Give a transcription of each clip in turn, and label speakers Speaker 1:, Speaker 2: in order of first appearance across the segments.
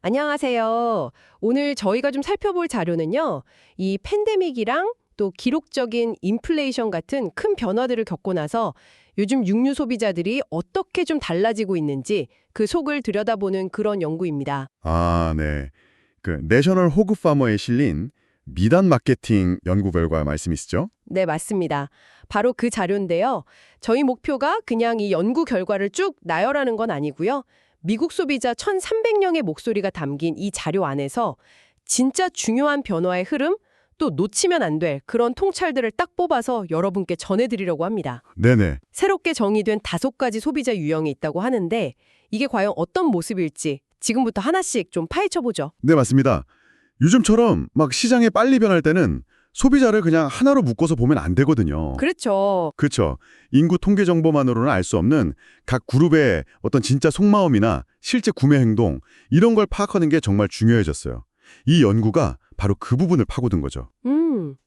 Speaker 1: 안녕하세요. 오늘 저희가 좀 살펴볼 자료는요. 이 팬데믹이랑 또 기록적인 인플레이션 같은 큰 변화들을 겪고 나서 요즘 육류 소비자들이 어떻게 좀 달라지고 있는지 그 속을 들여다보는 그런 연구입니다.
Speaker 2: 아, 네. 그 내셔널 호그 파머에 실린 미단 마케팅 연구 결과 말씀이시죠?
Speaker 1: 네, 맞습니다. 바로 그 자료인데요. 저희 목표가 그냥 이 연구 결과를 쭉 나열하는 건 아니고요. 미국 소비자 1,300명의 목소리가 담긴 이 자료 안에서 진짜 중요한 변화의 흐름, 또 놓치면 안 될 그런 통찰들을 딱 뽑아서 여러분께 전해드리려고 합니다.
Speaker 2: 네네.
Speaker 1: 새롭게 정의된 5가지 소비자 유형이 있다고 하는데 이게 과연 어떤 모습일지 지금부터 하나씩 좀 파헤쳐보죠.
Speaker 2: 네, 맞습니다. 요즘처럼 막 시장이 빨리 변할 때는 소비자를 그냥 하나로 묶어서 보면 안 되거든요.
Speaker 1: 그렇죠.
Speaker 2: 그렇죠. 인구 통계 정보만으로는 알 수 없는 각 그룹의 어떤 진짜 속마음이나 실제 구매 행동 이런 걸 파악하는 게 정말 중요해졌어요. 이 연구가 바로 그 부분을 파고든 거죠.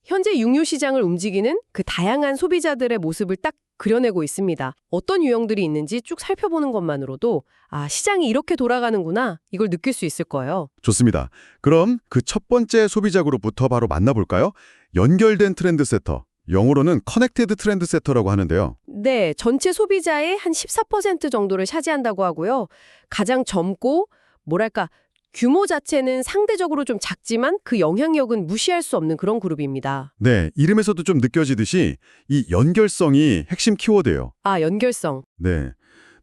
Speaker 1: 현재 육류 시장을 움직이는 그 다양한 소비자들의 모습을 딱 그려내고 있습니다. 어떤 유형들이 있는지 쭉 살펴보는 것만으로도 시장이 이렇게 돌아가는구나 이걸 느낄 수 있을 거예요.
Speaker 2: 좋습니다. 그럼 그 첫 번째 소비자 그룹부터 바로 만나볼까요? 연결된 트렌드 세터. 영어로는 커넥티드 트렌드 세터라고 하는데요.
Speaker 1: 네, 전체 소비자의 한 14% 정도를 차지한다고 하고요. 가장 젊고 뭐랄까 규모 자체는 상대적으로 좀 작지만 그 영향력은 무시할 수 없는 그런 그룹입니다.
Speaker 2: 네, 이름에서도 좀 느껴지듯이 이 연결성이 핵심 키워드예요.
Speaker 1: 연결성.
Speaker 2: 네,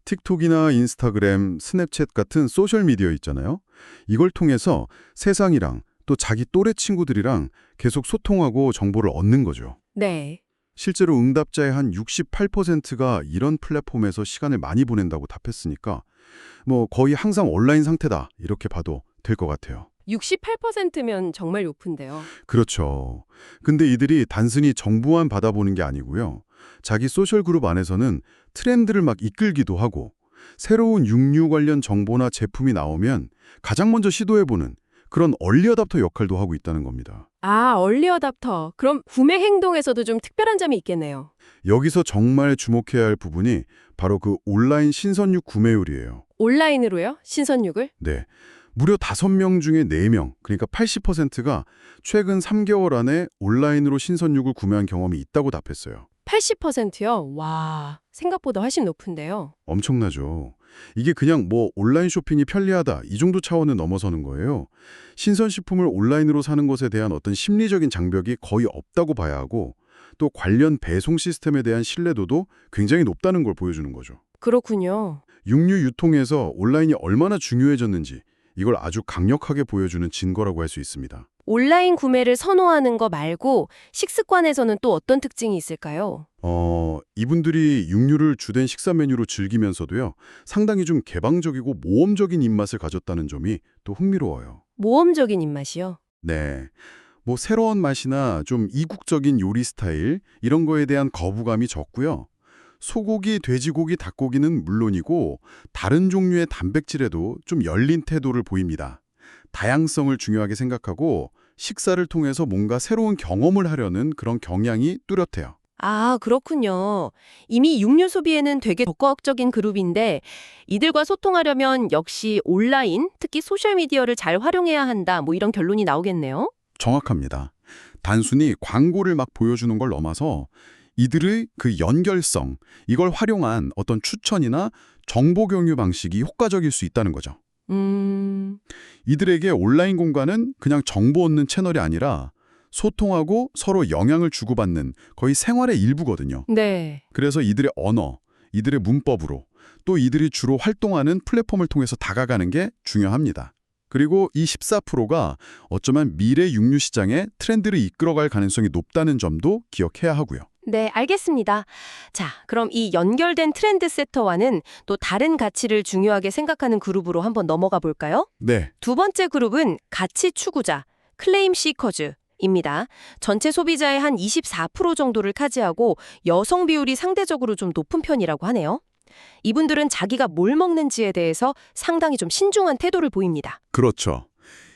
Speaker 2: 틱톡이나 인스타그램, 스냅챗 같은 소셜미디어 있잖아요. 이걸 통해서 세상이랑 또 자기 또래 친구들이랑 계속 소통하고 정보를 얻는 거죠.
Speaker 1: 네.
Speaker 2: 실제로 응답자의 한 68%가 이런 플랫폼에서 시간을 많이 보낸다고 답했으니까 뭐 거의 항상 온라인 상태다 이렇게 봐도 될 것 같아요.
Speaker 1: 68%면 정말 높은데요.
Speaker 2: 그렇죠. 근데 이들이 단순히 정보만 받아보는 게 아니고요. 자기 소셜 그룹 안에서는 트렌드를 막 이끌기도 하고 새로운 육류 관련 정보나 제품이 나오면 가장 먼저 시도해보는 그런 얼리 어답터 역할도 하고 있다는 겁니다.
Speaker 1: 얼리 어답터. 그럼 구매 행동에서도 좀 특별한 점이 있겠네요.
Speaker 2: 여기서 정말 주목해야 할 부분이 바로 그 온라인 신선육 구매율이에요.
Speaker 1: 온라인으로요? 신선육을?
Speaker 2: 네. 무려 5명 중에 4명, 그러니까 80%가 최근 3개월 안에 온라인으로 신선육을 구매한 경험이 있다고 답했어요.
Speaker 1: 80%요? 와, 생각보다 훨씬 높은데요.
Speaker 2: 엄청나죠. 이게 그냥 뭐 온라인 쇼핑이 편리하다 이 정도 차원을 넘어서는 거예요. 신선식품을 온라인으로 사는 것에 대한 어떤 심리적인 장벽이 거의 없다고 봐야 하고 또 관련 배송 시스템에 대한 신뢰도도 굉장히 높다는 걸 보여주는 거죠.
Speaker 1: 그렇군요.
Speaker 2: 육류 유통에서 온라인이 얼마나 중요해졌는지 이걸 아주 강력하게 보여주는 증거라고 할 수 있습니다.
Speaker 1: 온라인 구매를 선호하는 거 말고 식습관에서는 또 어떤 특징이 있을까요?
Speaker 2: 이분들이 육류를 주된 식사 메뉴로 즐기면서도요, 상당히 좀 개방적이고 모험적인 입맛을 가졌다는 점이 또 흥미로워요.
Speaker 1: 모험적인 입맛이요.
Speaker 2: 네. 뭐 새로운 맛이나 좀 이국적인 요리 스타일, 이런 거에 대한 거부감이 적고요. 소고기, 돼지고기, 닭고기는 물론이고 다른 종류의 단백질에도 좀 열린 태도를 보입니다. 다양성을 중요하게 생각하고 식사를 통해서 뭔가 새로운 경험을 하려는 그런 경향이 뚜렷해요.
Speaker 1: 그렇군요. 이미 육류 소비에는 되게 적극적인 그룹인데 이들과 소통하려면 역시 온라인, 특히 소셜미디어를 잘 활용해야 한다. 뭐 이런 결론이 나오겠네요.
Speaker 2: 정확합니다. 단순히 광고를 막 보여주는 걸 넘어서 이들의 그 연결성, 이걸 활용한 어떤 추천이나 정보 공유 방식이 효과적일 수 있다는 거죠. 이들에게 온라인 공간은 그냥 정보 얻는 채널이 아니라 소통하고 서로 영향을 주고받는 거의 생활의 일부거든요.
Speaker 1: 네.
Speaker 2: 그래서 이들의 언어, 이들의 문법으로 또 이들이 주로 활동하는 플랫폼을 통해서 다가가는 게 중요합니다. 그리고 이 14%가 어쩌면 미래 육류 시장의 트렌드를 이끌어갈 가능성이 높다는 점도 기억해야 하고요.
Speaker 1: 네, 알겠습니다. 자, 그럼 이 연결된 트렌드 세터와는 또 다른 가치를 중요하게 생각하는 그룹으로 한번 넘어가 볼까요?
Speaker 2: 네,
Speaker 1: 두 번째 그룹은 가치 추구자, 클레임 시커즈입니다. 전체 소비자의 한 24% 정도를 차지하고 여성 비율이 상대적으로 좀 높은 편이라고 하네요. 이분들은 자기가 뭘 먹는지에 대해서 상당히 좀 신중한 태도를 보입니다.
Speaker 2: 그렇죠.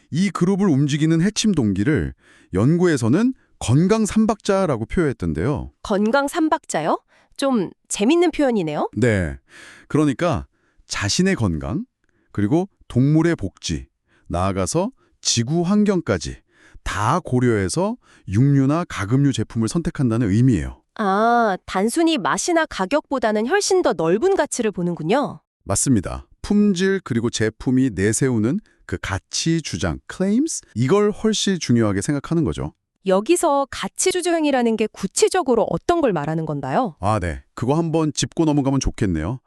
Speaker 2: 이 그룹을 움직이는 핵심 동기를 연구에서는 건강 삼박자라고 표현했던데요.
Speaker 1: 건강 삼박자요? 좀 재밌는 표현이네요.
Speaker 2: 네, 그러니까 자신의 건강, 그리고 동물의 복지, 나아가서 지구 환경까지 다 고려해서 육류나 가금류 제품을 선택한다는 의미예요.
Speaker 1: 아, 단순히 맛이나 가격보다는 훨씬 더 넓은 가치를 보는군요.
Speaker 2: 맞습니다. 품질 그리고 제품이 내세우는 그 가치 주장, claims, 이걸 훨씬 중요하게 생각하는 거죠.
Speaker 1: 여기서 가치 주장이라는 게 구체적으로 어떤 걸 말하는 건가요?
Speaker 2: 아, 네. 그거 한번 짚고 넘어가면 좋겠네요.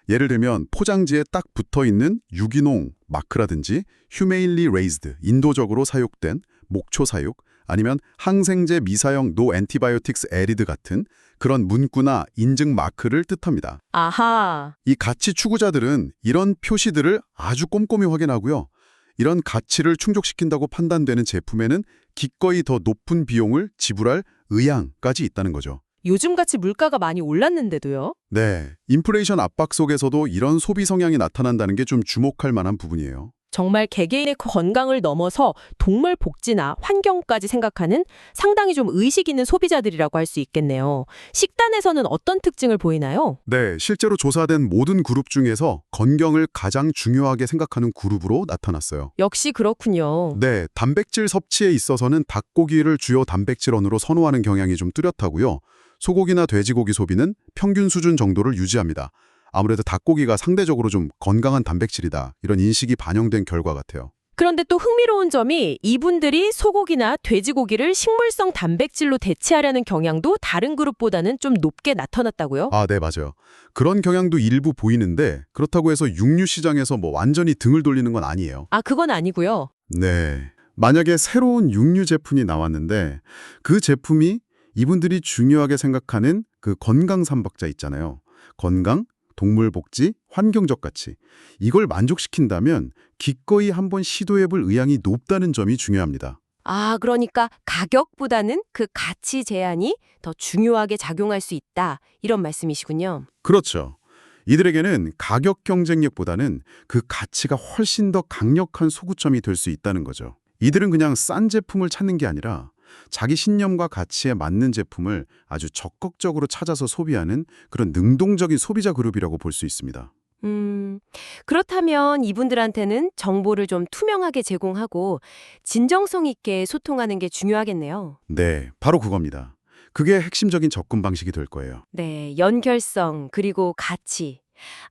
Speaker 2: 예를 들면 포장지에 딱 붙어있는 유기농 마크라든지 humanely raised, 인도적으로 사육된 목초 사육, 아니면 항생제 미사용 no antibiotics added 같은 그런 문구나 인증 마크를 뜻합니다.
Speaker 1: 아하.
Speaker 2: 이 가치 추구자들은 이런 표시들을 아주 꼼꼼히 확인하고요. 이런 가치를 충족시킨다고 판단되는 제품에는 기꺼이 더 높은 비용을 지불할 의향까지 있다는 거죠.
Speaker 1: 요즘같이 물가가 많이 올랐는데도요?
Speaker 2: 네, 인플레이션 압박 속에서도 이런 소비 성향이 나타난다는 게 좀 주목할 만한 부분이에요.
Speaker 1: 정말 개개인의 건강을 넘어서 동물 복지나 환경까지 생각하는 상당히 좀 의식 있는 소비자들이라고 할 수 있겠네요. 식단에서는 어떤 특징을 보이나요?
Speaker 2: 네, 실제로 조사된 모든 그룹 중에서 건강을 가장 중요하게 생각하는 그룹으로 나타났어요.
Speaker 1: 역시 그렇군요.
Speaker 2: 네, 단백질 섭취에 있어서는 닭고기를 주요 단백질원으로 선호하는 경향이 좀 뚜렷하고요. 소고기나 돼지고기 소비는 평균 수준 정도를 유지합니다. 아무래도 닭고기가 상대적으로 좀 건강한 단백질이다, 이런 인식이 반영된 결과 같아요.
Speaker 1: 그런데 또 흥미로운 점이 이분들이 소고기나 돼지고기를 식물성 단백질로 대체하려는 경향도 다른 그룹보다는 좀 높게 나타났다고요?
Speaker 2: 아, 네, 맞아요. 그런 경향도 일부 보이는데 그렇다고 해서 육류 시장에서 뭐 완전히 등을 돌리는 건 아니에요.
Speaker 1: 아, 그건 아니고요.
Speaker 2: 네. 만약에 새로운 육류 제품이 나왔는데 그 제품이 이분들이 중요하게 생각하는 그 건강 삼박자 있잖아요. 건강, 동물 복지, 환경적 가치. 이걸 만족시킨다면 기꺼이 한번 시도해볼 의향이 높다는 점이 중요합니다.
Speaker 1: 아, 그러니까 가격보다는 그 가치 제한이 더 중요하게 작용할 수 있다. 이런 말씀이시군요.
Speaker 2: 그렇죠. 이들에게는 가격 경쟁력보다는 그 가치가 훨씬 더 강력한 소구점이 될 수 있다는 거죠. 이들은 그냥 싼 제품을 찾는 게 아니라 자기 신념과 가치에 맞는 제품을 아주 적극적으로 찾아서 소비하는 그런 능동적인 소비자 그룹이라고 볼 수 있습니다.
Speaker 1: 그렇다면 이분들한테는 정보를 좀 투명하게 제공하고 진정성 있게 소통하는 게 중요하겠네요.
Speaker 2: 네, 바로 그겁니다. 그게 핵심적인 접근 방식이 될 거예요.
Speaker 1: 네, 연결성 그리고 가치.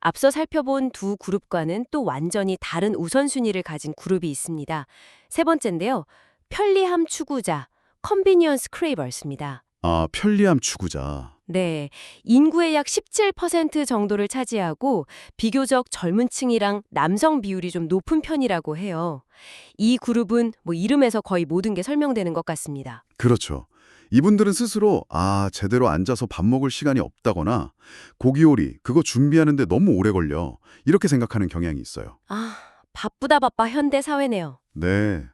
Speaker 1: 앞서 살펴본 두 그룹과는 또 완전히 다른 우선순위를 가진 그룹이 있습니다. 세 번째인데요. 편리함 추구자, 컨비니언스 크레이버스입니다.
Speaker 2: 아, 편리함 추구자.
Speaker 1: 네, 인구의 약 17% 정도를 차지하고 비교적 젊은 층이랑 남성 비율이 좀 높은 편이라고 해요. 이 그룹은 뭐 이름에서 거의 모든 게 설명되는 것 같습니다.
Speaker 2: 그렇죠. 이분들은 스스로 제대로 앉아서 밥 먹을 시간이 없다거나 고기 요리, 그거 준비하는데 너무 오래 걸려. 이렇게 생각하는 경향이 있어요.
Speaker 1: 아, 바쁘다 바빠 현대 사회네요.
Speaker 2: 네.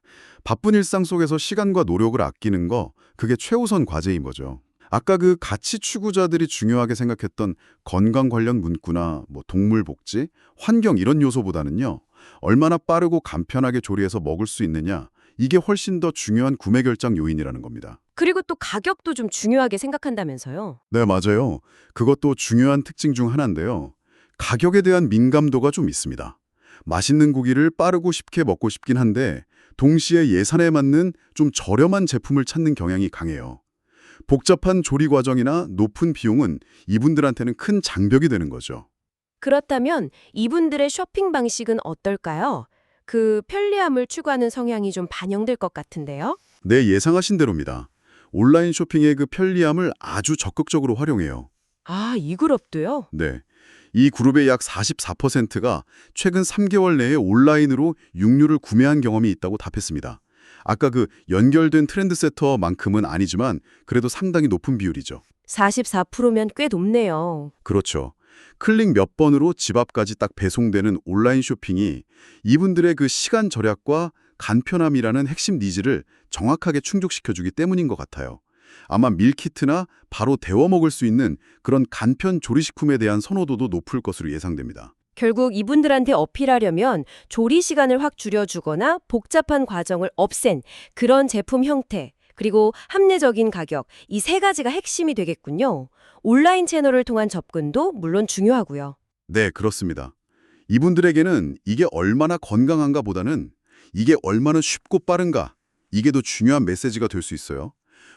Speaker 2: 바쁜 일상 속에서 시간과 노력을 아끼는 거, 그게 최우선 과제인 거죠. 아까 그 가치 추구자들이 중요하게 생각했던 건강 관련 문구나 뭐 동물 복지, 환경 이런 요소보다는요. 얼마나 빠르고 간편하게 조리해서 먹을 수 있느냐, 이게 훨씬 더 중요한 구매 결정 요인이라는 겁니다.
Speaker 1: 그리고 또 가격도 좀 중요하게 생각한다면서요.
Speaker 2: 네, 맞아요. 그것도 중요한 특징 중 하나인데요. 가격에 대한 민감도가 좀 있습니다. 맛있는 고기를 빠르고 쉽게 먹고 싶긴 한데 동시에 예산에 맞는 좀 저렴한 제품을 찾는 경향이 강해요. 복잡한 조리 과정이나 높은 비용은 이분들한테는 큰 장벽이 되는 거죠.
Speaker 1: 그렇다면 이분들의 쇼핑 방식은 어떨까요? 그 편리함을 추구하는 성향이 좀 반영될 것 같은데요.
Speaker 2: 네, 예상하신 대로입니다. 온라인 쇼핑의 그 편리함을 아주 적극적으로 활용해요.
Speaker 1: 아, 이 그룹도요?
Speaker 2: 네. 이 그룹의 약 44%가 최근 3개월 내에 온라인으로 육류를 구매한 경험이 있다고 답했습니다. 아까 그 연결된 트렌드세터만큼은 아니지만 그래도 상당히 높은 비율이죠.
Speaker 1: 44%면 꽤 높네요.
Speaker 2: 그렇죠. 클릭 몇 번으로 집 앞까지 딱 배송되는 온라인 쇼핑이 이분들의 그 시간 절약과 간편함이라는 핵심 니즈를 정확하게 충족시켜주기 때문인 것 같아요. 아마 밀키트나 바로 데워 먹을 수 있는 그런 간편 조리식품에 대한 선호도도 높을 것으로 예상됩니다.
Speaker 1: 결국 이분들한테 어필하려면 조리 시간을 확 줄여주거나 복잡한 과정을 없앤 그런 제품 형태, 그리고 합리적인 가격, 이 세 가지가 핵심이 되겠군요. 온라인 채널을 통한 접근도 물론 중요하고요.
Speaker 2: 네, 그렇습니다. 이분들에게는 이게 얼마나 건강한가 보다는 이게 얼마나 쉽고 빠른가? 이게 더 중요한 메시지가 될 수 있어요.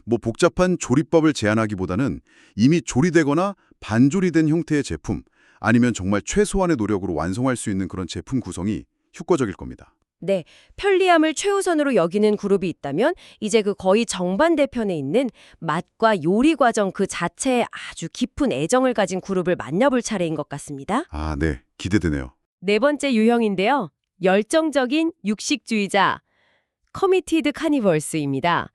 Speaker 2: 뭐 복잡한 조리법을 제안하기보다는 이미 조리되거나 반조리된 형태의 제품, 아니면 정말 최소한의 노력으로 완성할 수 있는 그런 제품 구성이 효과적일 겁니다.
Speaker 3: 네, 편리함을 최우선으로 여기는 그룹이 있다면 이제 그 거의 정반대편에 있는 맛과 요리 과정 그 자체에 아주 깊은 애정을 가진 그룹을 만나볼 차례인 것 같습니다.
Speaker 2: 아, 네. 기대되네요.
Speaker 3: 네 번째 유형인데요. 열정적인 육식주의자, 커미티드 카니벌스입니다.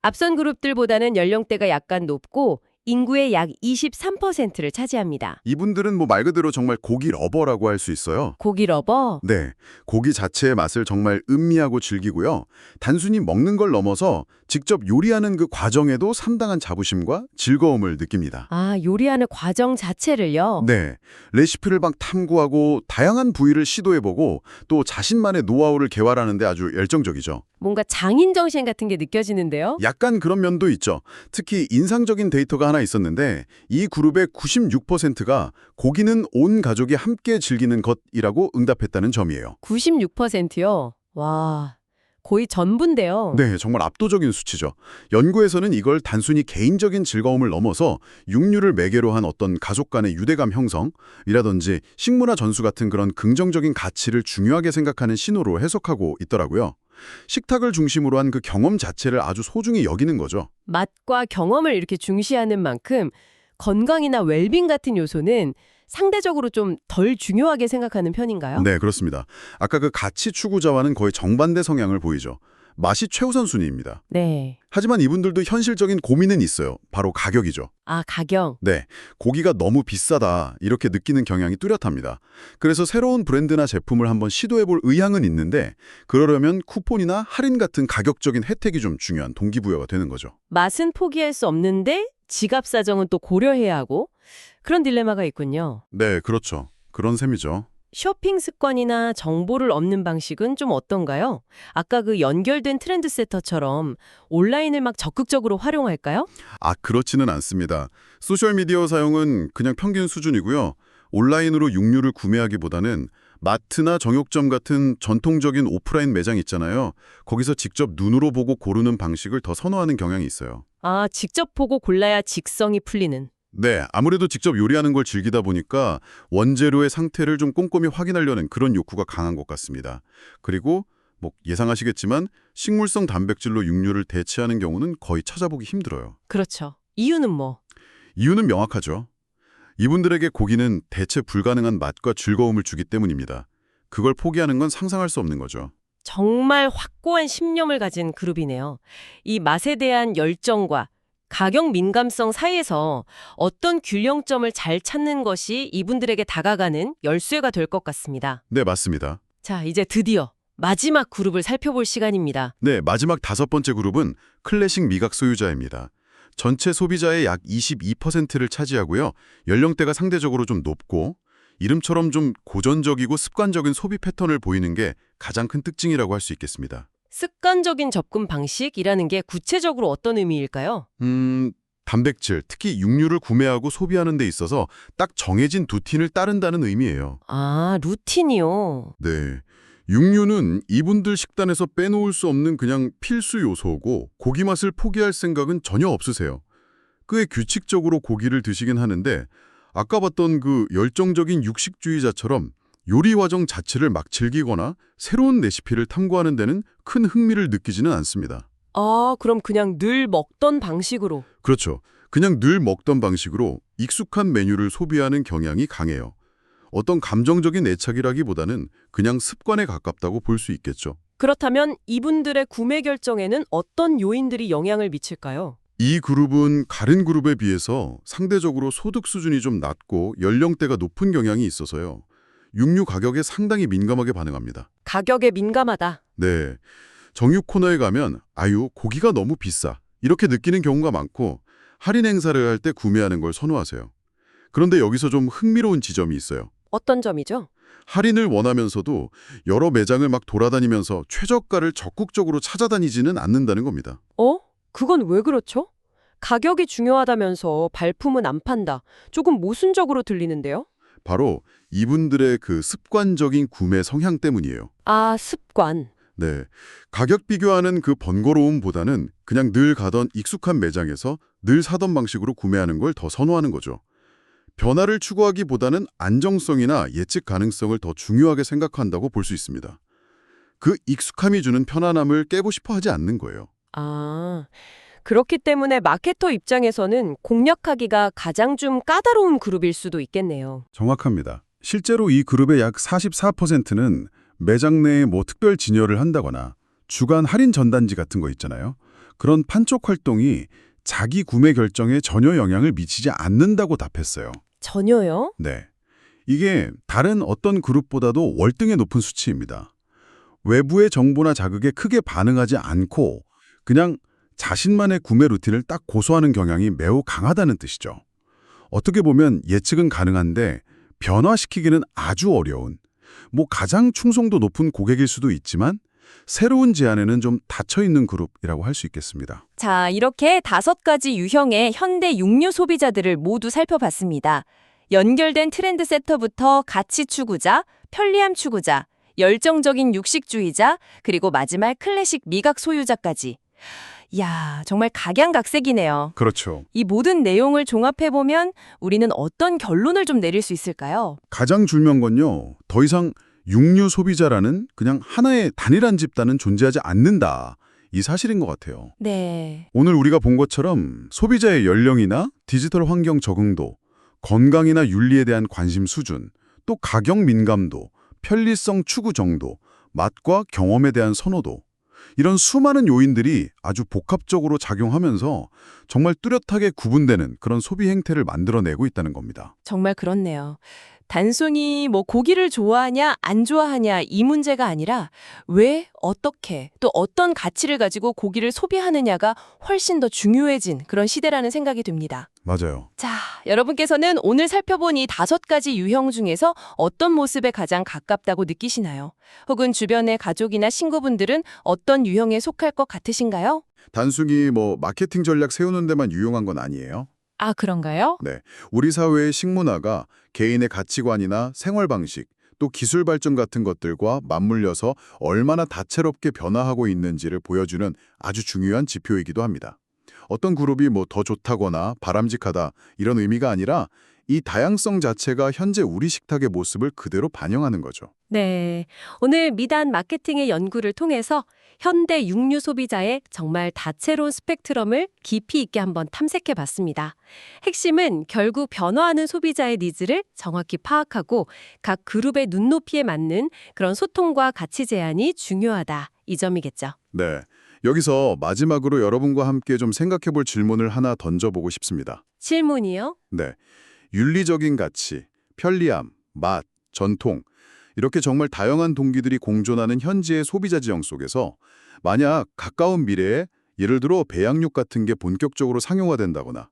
Speaker 3: 앞선 그룹들보다는 연령대가 약간 높고 인구의 약 23%를 차지합니다.
Speaker 2: 이분들은 뭐 말 그대로 정말 고기 러버라고 할 수 있어요.
Speaker 3: 고기 러버?
Speaker 2: 네, 고기 자체의 맛을 정말 음미하고 즐기고요. 단순히 먹는 걸 넘어서 직접 요리하는 그 과정에도 상당한 자부심과 즐거움을 느낍니다.
Speaker 3: 아, 요리하는 과정 자체를요?
Speaker 2: 네, 레시피를 막 탐구하고 다양한 부위를 시도해보고 또 자신만의 노하우를 개발하는 데 아주 열정적이죠.
Speaker 3: 뭔가 장인 정신 같은 게 느껴지는데요?
Speaker 2: 약간 그런 면도 있죠. 특히 인상적인 데이터가 하나 있었는데 이 그룹의 96%가 고기는 온 가족이 함께 즐기는 것이라고 응답했다는 점이에요.
Speaker 3: 96%요? 와, 거의 전부인데요.
Speaker 2: 네, 정말 압도적인 수치죠. 연구에서는 이걸 단순히 개인적인 즐거움을 넘어서 육류를 매개로 한 어떤 가족 간의 유대감 형성이라든지 식문화 전수 같은 그런 긍정적인 가치를 중요하게 생각하는 신호로 해석하고 있더라고요. 식탁을 중심으로 한 그 경험 자체를 아주 소중히 여기는 거죠.
Speaker 3: 맛과 경험을 이렇게 중시하는 만큼 건강이나 웰빙 같은 요소는 상대적으로 좀 덜 중요하게 생각하는 편인가요?
Speaker 2: 네, 그렇습니다. 아까 그 가치 추구자와는 거의 정반대 성향을 보이죠. 맛이 최우선 순위입니다.
Speaker 3: 네.
Speaker 2: 하지만 이분들도 현실적인 고민은 있어요. 바로 가격이죠.
Speaker 3: 아, 가격.
Speaker 2: 네, 고기가 너무 비싸다 이렇게 느끼는 경향이 뚜렷합니다. 그래서 새로운 브랜드나 제품을 한번 시도해볼 의향은 있는데 그러려면 쿠폰이나 할인 같은 가격적인 혜택이 좀 중요한 동기부여가 되는 거죠.
Speaker 3: 맛은 포기할 수 없는데 지갑 사정은 또 고려해야 하고 그런 딜레마가 있군요.
Speaker 2: 네, 그렇죠. 그런 셈이죠.
Speaker 3: 쇼핑 습관이나 정보를 얻는 방식은 좀 어떤가요? 아까 그 연결된 트렌드세터처럼 온라인을 막 적극적으로 활용할까요?
Speaker 2: 아, 그렇지는 않습니다. 소셜미디어 사용은 그냥 평균 수준이고요. 온라인으로 육류를 구매하기보다는 마트나 정육점 같은 전통적인 오프라인 매장 있잖아요. 거기서 직접 눈으로 보고 고르는 방식을 더 선호하는 경향이 있어요.
Speaker 3: 아, 직접 보고 골라야 직성이 풀리는.
Speaker 2: 네, 아무래도 직접 요리하는 걸 즐기다 보니까 원재료의 상태를 좀 꼼꼼히 확인하려는 그런 욕구가 강한 것 같습니다. 그리고 뭐 예상하시겠지만 식물성 단백질로 육류를 대체하는 경우는 거의 찾아보기 힘들어요.
Speaker 3: 그렇죠. 이유는 뭐?
Speaker 2: 이유는 명확하죠. 이분들에게 고기는 대체 불가능한 맛과 즐거움을 주기 때문입니다. 그걸 포기하는 건 상상할 수 없는 거죠.
Speaker 3: 정말 확고한 신념을 가진 그룹이네요. 이 맛에 대한 열정과 가격 민감성 사이에서 어떤 균형점을 잘 찾는 것이 이분들에게 다가가는 열쇠가 될 것 같습니다.
Speaker 2: 네, 맞습니다.
Speaker 3: 자, 이제 드디어 마지막 그룹을 살펴볼 시간입니다.
Speaker 2: 네, 마지막 5번째 그룹은 클래식 미각 소유자입니다. 전체 소비자의 약 22%를 차지하고요. 연령대가 상대적으로 좀 높고 이름처럼 좀 고전적이고 습관적인 소비 패턴을 보이는 게 가장 큰 특징이라고 할 수 있겠습니다.
Speaker 3: 습관적인 접근 방식이라는 게 구체적으로 어떤 의미일까요?
Speaker 2: 단백질, 특히 육류를 구매하고 소비하는 데 있어서 딱 정해진 루틴을 따른다는 의미예요.
Speaker 3: 아, 루틴이요.
Speaker 2: 네. 육류는 이분들 식단에서 빼놓을 수 없는 그냥 필수 요소고 고기 맛을 포기할 생각은 전혀 없으세요. 꽤 규칙적으로 고기를 드시긴 하는데 아까 봤던 그 열정적인 육식주의자처럼 요리 과정 자체를 막 즐기거나 새로운 레시피를 탐구하는 데는 큰 흥미를 느끼지는 않습니다.
Speaker 3: 아, 그럼 그냥 늘 먹던 방식으로.
Speaker 2: 그렇죠. 그냥 늘 먹던 방식으로 익숙한 메뉴를 소비하는 경향이 강해요. 어떤 감정적인 애착이라기보다는 그냥 습관에 가깝다고 볼 수 있겠죠.
Speaker 3: 그렇다면 이분들의 구매 결정에는 어떤 요인들이 영향을 미칠까요?
Speaker 2: 이 그룹은 다른 그룹에 비해서 상대적으로 소득 수준이 좀 낮고 연령대가 높은 경향이 있어서요. 육류 가격에 상당히 민감하게 반응합니다.
Speaker 3: 가격에 민감하다.
Speaker 2: 네, 정육 코너에 가면 아유, 고기가 너무 비싸 이렇게 느끼는 경우가 많고 할인 행사를 할 때 구매하는 걸 선호하세요. 그런데 여기서 좀 흥미로운 지점이 있어요.
Speaker 3: 어떤 점이죠?
Speaker 2: 할인을 원하면서도 여러 매장을 막 돌아다니면서 최저가를 적극적으로 찾아다니지는 않는다는 겁니다.
Speaker 3: 그건 왜 그렇죠? 가격이 중요하다면서 발품은 안 판다. 조금 모순적으로 들리는데요?
Speaker 2: 바로 이분들의 그 습관적인 구매 성향 때문이에요.
Speaker 3: 아, 습관.
Speaker 2: 네. 가격 비교하는 그 번거로움보다는 그냥 늘 가던 익숙한 매장에서 늘 사던 방식으로 구매하는 걸 더 선호하는 거죠. 변화를 추구하기보다는 안정성이나 예측 가능성을 더 중요하게 생각한다고 볼 수 있습니다. 그 익숙함이 주는 편안함을 깨고 싶어 하지 않는 거예요.
Speaker 3: 아, 그렇기 때문에 마케터 입장에서는 공략하기가 가장 좀 까다로운 그룹일 수도 있겠네요.
Speaker 4: 정확합니다. 실제로 이 그룹의 약 44%는 매장 내에 특별 진열을 한다거나 주간 할인 전단지 같은 거 있잖아요. 그런 판촉 활동이 자기 구매 결정에 전혀 영향을 미치지 않는다고 답했어요.
Speaker 3: 전혀요?
Speaker 4: 네. 이게 다른 어떤 그룹보다도 월등히 높은 수치입니다. 외부의 정보나 자극에 크게 반응하지 않고 그냥 자신만의 구매 루틴을 딱 고수하는 경향이 매우 강하다는 뜻이죠. 어떻게 보면 예측은 가능한데 변화시키기는 아주 어려운, 가장 충성도 높은 고객일 수도 있지만 새로운 제안에는 좀 닫혀있는 그룹이라고 할 수 있겠습니다.
Speaker 5: 자, 이렇게 5가지 유형의 현대 육류 소비자들을 모두 살펴봤습니다. 연결된 트렌드 세터부터 가치 추구자, 편리함 추구자, 열정적인 육식주의자, 그리고 마지막 클래식 미각 소유자까지. 이야, 정말 각양각색이네요.
Speaker 4: 그렇죠.
Speaker 5: 이 모든 내용을 종합해보면 우리는 어떤 결론을 좀 내릴 수 있을까요?
Speaker 4: 가장 중요한 건요. 더 이상 육류 소비자라는 그냥 하나의 단일한 집단은 존재하지 않는다. 이 사실인 것 같아요.
Speaker 5: 네.
Speaker 4: 오늘 우리가 본 것처럼 소비자의 연령이나 디지털 환경 적응도, 건강이나 윤리에 대한 관심 수준, 또 가격 민감도, 편리성 추구 정도, 맛과 경험에 대한 선호도, 이런 수많은 요인들이 아주 복합적으로 작용하면서 정말 뚜렷하게 구분되는 그런 소비 행태를 만들어내고 있다는 겁니다.
Speaker 5: 정말 그렇네요. 단순히 고기를 좋아하냐 안 좋아하냐 이 문제가 아니라 왜, 어떻게, 또 어떤 가치를 가지고 고기를 소비하느냐가 훨씬 더 중요해진 그런 시대라는 생각이 듭니다.
Speaker 4: 맞아요.
Speaker 5: 자, 여러분께서는 오늘 살펴본 이 5가지 유형 중에서 어떤 모습에 가장 가깝다고 느끼시나요? 혹은 주변의 가족이나 친구분들은 어떤 유형에 속할 것 같으신가요?
Speaker 2: 단순히 마케팅 전략 세우는 데만 유용한 건 아니에요.
Speaker 5: 아, 그런가요?
Speaker 2: 네, 우리 사회의 식문화가 개인의 가치관이나 생활 방식, 또 기술 발전 같은 것들과 맞물려서 얼마나 다채롭게 변화하고 있는지를 보여주는 아주 중요한 지표이기도 합니다. 어떤 그룹이 더 좋다거나 바람직하다 이런 의미가 아니라 이 다양성 자체가 현재 우리 식탁의 모습을 그대로 반영하는 거죠.
Speaker 3: 네, 오늘 미단 마케팅의 연구를 통해서 현대 육류 소비자의 정말 다채로운 스펙트럼을 깊이 있게 한번 탐색해 봤습니다. 핵심은 결국 변화하는 소비자의 니즈를 정확히 파악하고 각 그룹의 눈높이에 맞는 그런 소통과 가치 제안이 중요하다, 이 점이겠죠.
Speaker 2: 네, 여기서 마지막으로 여러분과 함께 좀 생각해 볼 질문을 하나 던져보고 싶습니다.
Speaker 3: 질문이요?
Speaker 2: 네, 윤리적인 가치, 편리함, 맛, 전통 이렇게 정말 다양한 동기들이 공존하는 현지의 소비자 지형 속에서 만약 가까운 미래에 예를 들어 배양육 같은 게 본격적으로 상용화된다거나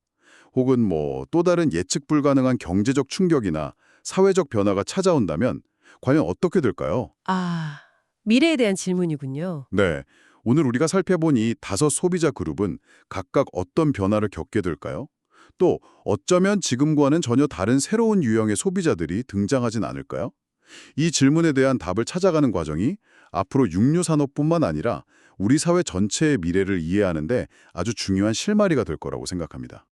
Speaker 2: 혹은 또 다른 예측 불가능한 경제적 충격이나 사회적 변화가 찾아온다면 과연 어떻게 될까요?
Speaker 3: 아, 미래에 대한 질문이군요.
Speaker 2: 네, 오늘 우리가 살펴본 이 5 소비자 그룹은 각각 어떤 변화를 겪게 될까요? 또 어쩌면 지금과는 전혀 다른 새로운 유형의 소비자들이 등장하진 않을까요? 이 질문에 대한 답을 찾아가는 과정이 앞으로 육류 산업뿐만 아니라 우리 사회 전체의 미래를 이해하는 데 아주 중요한 실마리가 될 거라고 생각합니다.